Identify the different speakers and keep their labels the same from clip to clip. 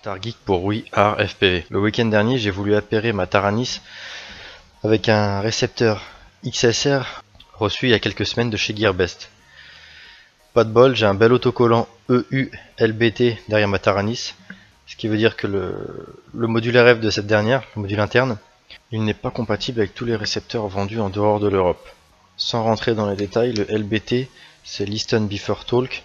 Speaker 1: Motard Geek pour Oui Art FPV. Le week-end dernier, j'ai voulu appairer ma Taranis avec un récepteur XSR reçu il y a quelques semaines de chez Gearbest. Pas de bol, j'ai un bel autocollant EU LBT derrière ma Taranis, ce qui veut dire que le module RF de cette dernière, le module interne, il n'est pas compatible avec tous les récepteurs vendus en dehors de l'Europe. Sans rentrer dans les détails, le LBT, c'est Listen Before Talk.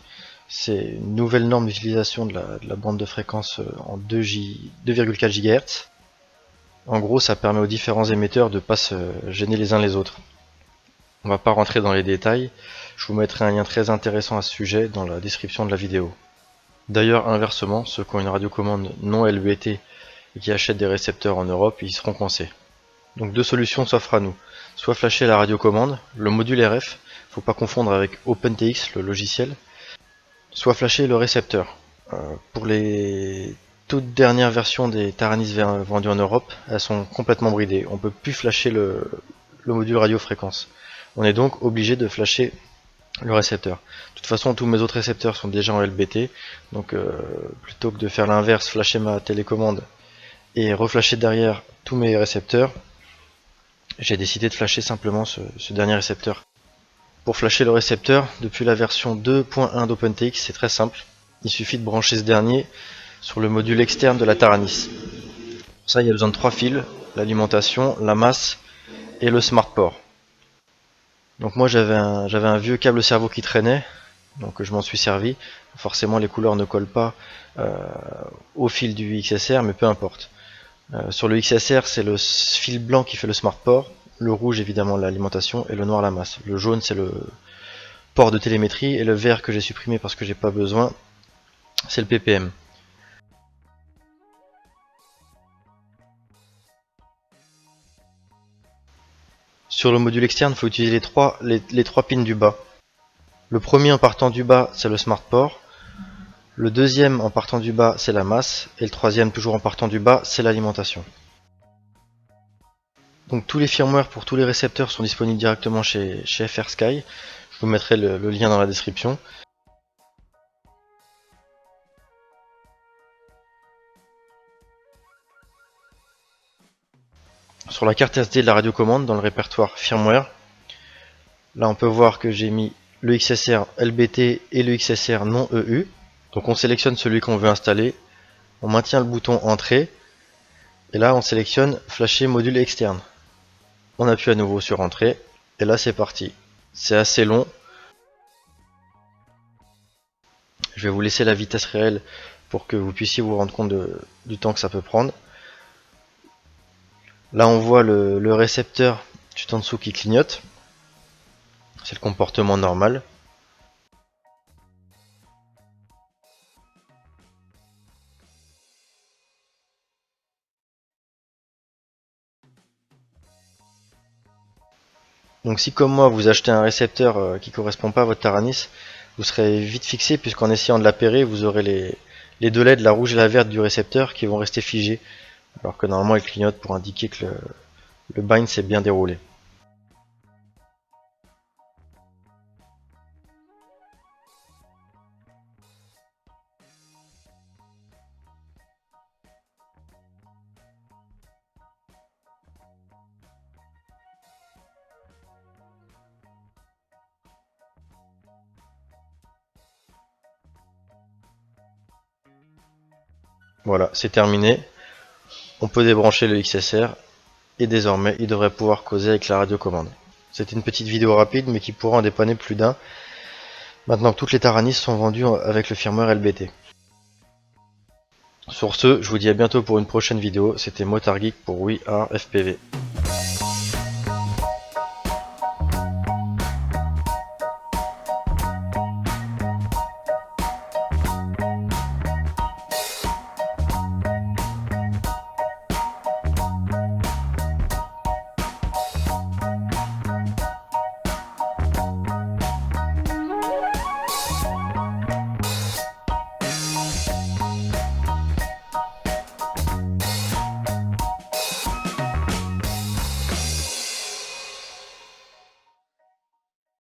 Speaker 1: C'est une nouvelle norme d'utilisation de la bande de fréquence en 2,4 GHz. En gros, ça permet aux différents émetteurs de ne pas se gêner les uns les autres. On va pas rentrer dans les détails, je vous mettrai un lien très intéressant à ce sujet dans la description de la vidéo. D'ailleurs, inversement, ceux qui ont une radiocommande non LBT et qui achètent des récepteurs en Europe, ils seront coincés. Donc deux solutions s'offrent à nous. Soit flasher la radiocommande, le module RF, faut pas confondre avec OpenTX, le logiciel, soit flasher le récepteur. Pour les toutes dernières versions des Taranis vendues en Europe, elles sont complètement bridées. On peut plus flasher le module radiofréquence. On est donc obligé de flasher le récepteur. De toute façon, tous mes autres récepteurs sont déjà en LBT, donc plutôt que de faire l'inverse, flasher ma télécommande et reflasher derrière tous mes récepteurs, j'ai décidé de flasher simplement ce dernier récepteur. Pour flasher le récepteur, depuis la version 2.1 d'OpenTX, c'est très simple. Il suffit de brancher ce dernier sur le module externe de la Taranis. Pour ça, il y a besoin de 3 fils, l'alimentation, la masse et le SmartPort. Donc moi j'avais un vieux câble cerveau qui traînait, donc je m'en suis servi. Forcément les couleurs ne collent pas au fil du XSR, mais peu importe. Sur le XSR, c'est le fil blanc qui fait le SmartPort. Le rouge évidemment l'alimentation et le noir la masse. Le jaune c'est le port de télémétrie et le vert que j'ai supprimé parce que j'ai pas besoin, c'est le PPM. Sur le module externe, il faut utiliser les trois pins du bas. Le premier en partant du bas, c'est le SmartPort. Le deuxième en partant du bas, c'est la masse. Et le troisième, toujours en partant du bas, c'est l'alimentation. Donc tous les firmware pour tous les récepteurs sont disponibles directement chez FrSky. Je vous mettrai le lien dans la description. Sur la carte SD de la radiocommande, dans le répertoire firmware, là on peut voir que j'ai mis le XSR LBT et le XSR non EU. Donc on sélectionne celui qu'on veut installer, on maintient le bouton entrée, et là on sélectionne flasher module externe. On appuie à nouveau sur entrée, et là c'est parti. C'est assez long. Je vais vous laisser la vitesse réelle pour que vous puissiez vous rendre compte du temps que ça peut prendre. Là on voit le récepteur tout en dessous qui clignote. C'est le comportement normal. Donc si comme moi vous achetez un récepteur qui ne correspond pas à votre Taranis, vous serez vite fixé puisqu'en essayant de l'appairer, vous aurez les deux LED, la rouge et la verte du récepteur qui vont rester figés. Alors que normalement il clignote pour indiquer que le bind s'est bien déroulé. Voilà, c'est terminé. On peut débrancher le XSR et désormais il devrait pouvoir causer avec la radiocommande. C'était une petite vidéo rapide mais qui pourra en dépanner plus d'un. Maintenant que toutes les Taranis sont vendues avec le firmware LBT. Sur ce, je vous dis à bientôt pour une prochaine vidéo. C'était Motard Geek pour Oui Art FPV.